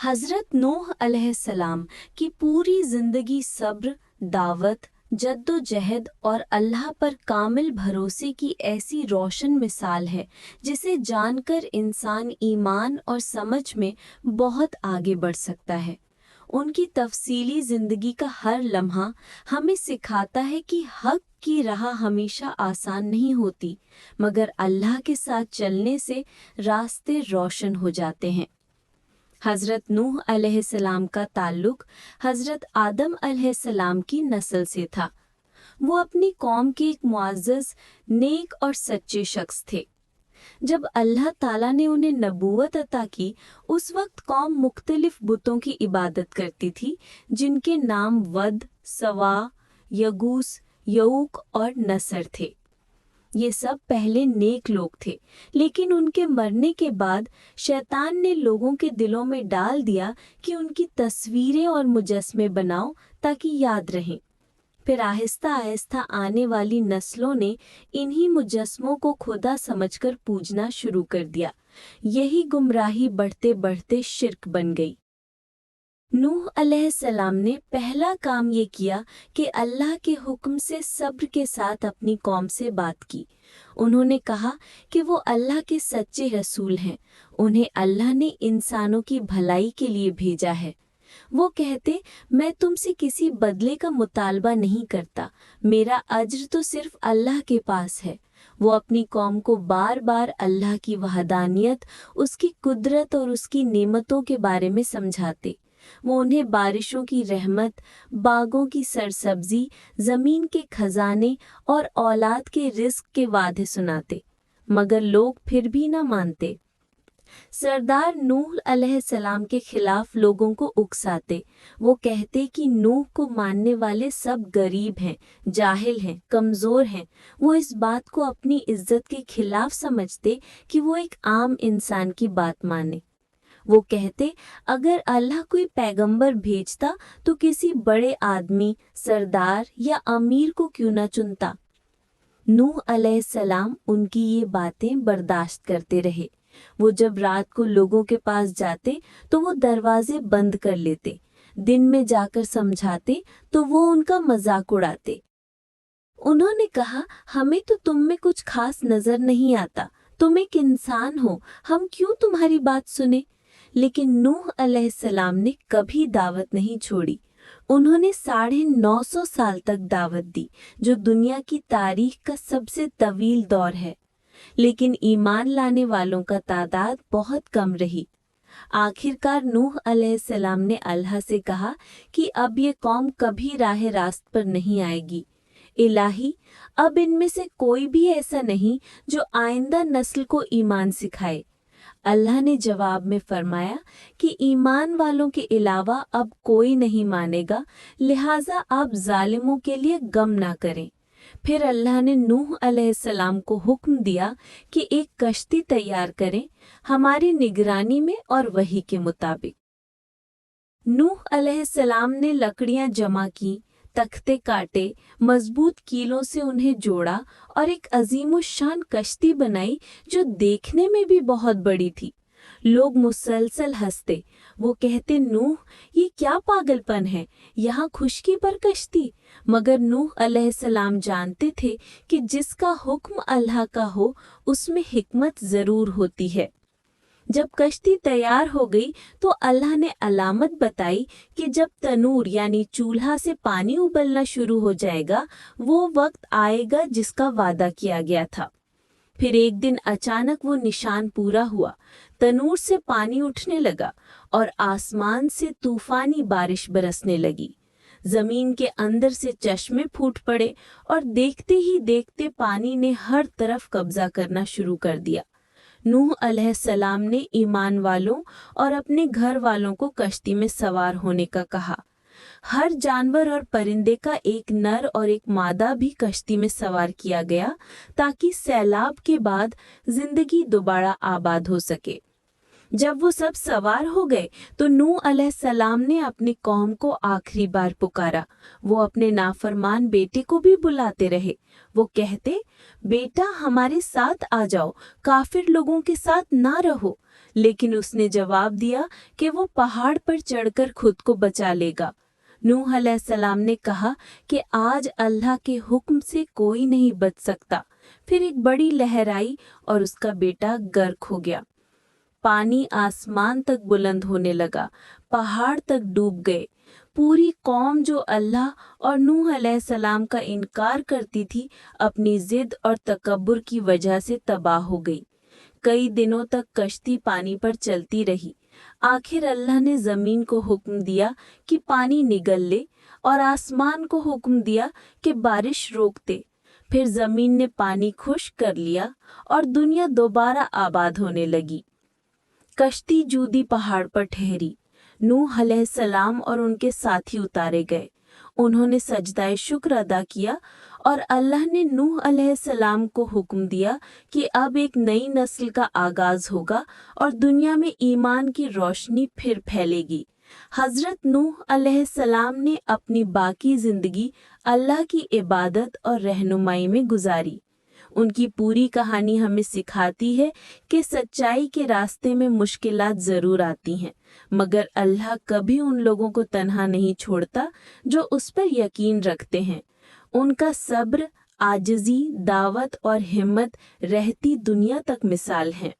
हज़रत नूह अलैहिस्सलाम की पूरी ज़िंदगी सब्र, दावत, जद्दोजहद और अल्लाह पर कामिल भरोसे की ऐसी रोशन मिसाल है जिसे जानकर इंसान ईमान और समझ में बहुत आगे बढ़ सकता है। उनकी तफसीली ज़िंदगी का हर लम्हा हमें सिखाता है कि हक की राह हमेशा आसान नहीं होती, मगर अल्लाह के साथ चलने से रास्ते रोशन हो जाते हैं। हज़रत नूह अलैहिस्सलाम का ताल्लुक हज़रत आदम अलैहिस्सलाम की नस्ल से था। वो अपनी कौम के एक मुअज़्ज़ज़, नेक और सच्चे शख्स थे। जब अल्लाह ताला ने उन्हें नबूवत अता की, उस वक्त कौम मुख्तलिफ बुतों की इबादत करती थी, जिनके नाम वद, सवा, यगूस, यऊक और नसर थे। ये सब पहले नेक लोग थे, लेकिन उनके मरने के बाद शैतान ने लोगों के दिलों में डाल दिया कि उनकी तस्वीरें और मुजस्मे बनाओ ताकि याद रहें। फिर आहिस्ता आहिस्ता आने वाली नस्लों ने इन्हीं मुजस्मों को खुदा समझकर पूजना शुरू कर दिया। यही गुमराही बढ़ते बढ़ते शिर्क बन गई। नूह अलैहिस्सलाम ने पहला काम ये किया कि अल्लाह के हुक्म से सब्र के साथ अपनी कौम से बात की। उन्होंने कहा कि वो अल्लाह के सच्चे रसूल हैं, उन्हें अल्लाह ने इंसानों की भलाई के लिए भेजा है। वो कहते, मैं तुमसे किसी बदले का मुतालबा नहीं करता, मेरा अज्र तो सिर्फ अल्लाह के पास है। वो अपनी कौम को बार बार अल्लाह की वहदानियत, उसकी कुदरत और उसकी नेमतों के बारे में समझाते। वो उन्हें बारिशों की रहमत, बागों की सरसब्जी, ज़मीन के खजाने और औलाद के रिस्क के वादे सुनाते, मगर लोग फिर भी न मानते। सरदार नूह अलैहिस्सलाम के खिलाफ लोगों को उकसाते। वो कहते कि नूह को मानने वाले सब गरीब हैं, जाहिल हैं, कमज़ोर हैं। वो इस बात को अपनी इज्जत के खिलाफ समझते कि वो एक आम इंसान की बात माने। वो कहते, अगर अल्लाह कोई पैगंबर भेजता तो किसी बड़े आदमी, सरदार या अमीर को क्यों न चुनता। नूह अलैहिस्सलाम उनकी ये बातें बर्दाश्त करते रहे। वो जब रात को लोगों के पास जाते तो वो दरवाजे बंद कर लेते, दिन में जाकर समझाते तो वो उनका मजाक उड़ाते। उन्होंने कहा, हमें तो तुम में कुछ खास नजर नहीं आता, तुम एक इंसान हो, हम क्यों तुम्हारी बात सुने। लेकिन नूह अलैहिस्सलाम ने कभी दावत नहीं छोड़ी। उन्होंने 950 साल तक दावत दी, जो दुनिया की तारीख का सबसे तवील दौर है। लेकिन ईमान लाने वालों का तादाद बहुत कम रही। आखिरकार नूह अलैहिस्सलाम ने अल्लाह से कहा कि अब ये कौम कभी राह रास्त पर नहीं आएगी। इलाही, अब इनमें से कोई भी ऐसा नहीं जो आइंदा नस्ल को ईमान सिखाए। अल्लाह ने जवाब में फरमाया कि ईमान वालों के अलावा अब कोई नहीं मानेगा, लिहाजा आप जालिमों के लिए गम ना करें। फिर अल्लाह ने नूह अलैहिस्सलाम को हुक्म दिया कि एक कश्ती तैयार करें, हमारी निगरानी में और वही के मुताबिक। नूह अलैहिस्सलाम ने लकड़ियां जमा की, तख्ते काटे, मजबूत कीलों से उन्हें जोड़ा और एक अजीमुशान कश्ती बनाई जो देखने में भी बहुत बड़ी थी। लोग मुसलसल हंसते। वो कहते, नूह, ये क्या पागलपन है, यहाँ खुशकी पर कश्ती। मगर नूह अलैहिस्सलाम जानते थे कि जिसका हुक्म अल्लाह का हो उसमें हिकमत ज़रूर होती है। जब कश्ती तैयार हो गई तो अल्लाह ने अलामत बताई कि जब तनूर यानी चूल्हा से पानी उबलना शुरू हो जाएगा, वो वक्त आएगा जिसका वादा किया गया था। फिर एक दिन अचानक वो निशान पूरा हुआ। तनूर से पानी उठने लगा और आसमान से तूफानी बारिश बरसने लगी। जमीन के अंदर से चश्मे फूट पड़े और देखते ही देखते पानी ने हर तरफ कब्जा करना शुरू कर दिया। नूह अलैहिस्सलाम ने ईमान वालों और अपने घर वालों को कश्ती में सवार होने का कहा। हर जानवर और परिंदे का एक नर और एक मादा भी कश्ती में सवार किया गया ताकि सैलाब के बाद जिंदगी दोबारा आबाद हो सके। जब वो सब सवार हो गए तो नूह अलैहिस्सलाम ने अपनी कौम को आखिरी बार पुकारा। वो अपने नाफरमान बेटे को भी बुलाते रहे। वो कहते, बेटा हमारे साथ आ जाओ, काफिर लोगों के साथ ना रहो। लेकिन उसने जवाब दिया कि वो पहाड़ पर चढ़कर खुद को बचा लेगा। नूह अलैहिस्सलाम ने कहा कि आज अल्लाह के हुक्म से कोई नहीं बच सकता। फिर एक बड़ी लहर आई और उसका बेटा गर्क हो गया। पानी आसमान तक बुलंद होने लगा, पहाड़ तक डूब गए। पूरी कौम जो अल्लाह और नूह अलैहिस्सलाम का इनकार करती थी, अपनी जिद और तकब्बुर की वजह से तबाह हो गई। कई दिनों तक कश्ती पानी पर चलती रही। आखिर अल्लाह ने ज़मीन को हुक्म दिया कि पानी निगल ले और आसमान को हुक्म दिया कि बारिश रोक दे। फिर ज़मीन ने पानी खुश्क कर लिया और दुनिया दोबारा आबाद होने लगी। कश्ती जूदी पहाड़ पर ठहरी। नूह अलैहिस्सलाम और उनके साथी उतारे गए। उन्होंने सजदाए शुक्र अदा किया और अल्लाह ने नूह अलैहिस्सलाम को हुक्म दिया कि अब एक नई नस्ल का आगाज होगा और दुनिया में ईमान की रोशनी फिर फैलेगी। हज़रत नूह अलैहिस्सलाम ने अपनी बाकी ज़िंदगी अल्लाह की इबादत और रहनुमाई में गुजारी। उनकी पूरी कहानी हमें सिखाती है कि सच्चाई के रास्ते में मुश्किलात ज़रूर आती हैं, मगर अल्लाह कभी उन लोगों को तन्हा नहीं छोड़ता जो उस पर यकीन रखते हैं। उनका सब्र, आजिज़ी, दावत और हिम्मत रहती दुनिया तक मिसाल है।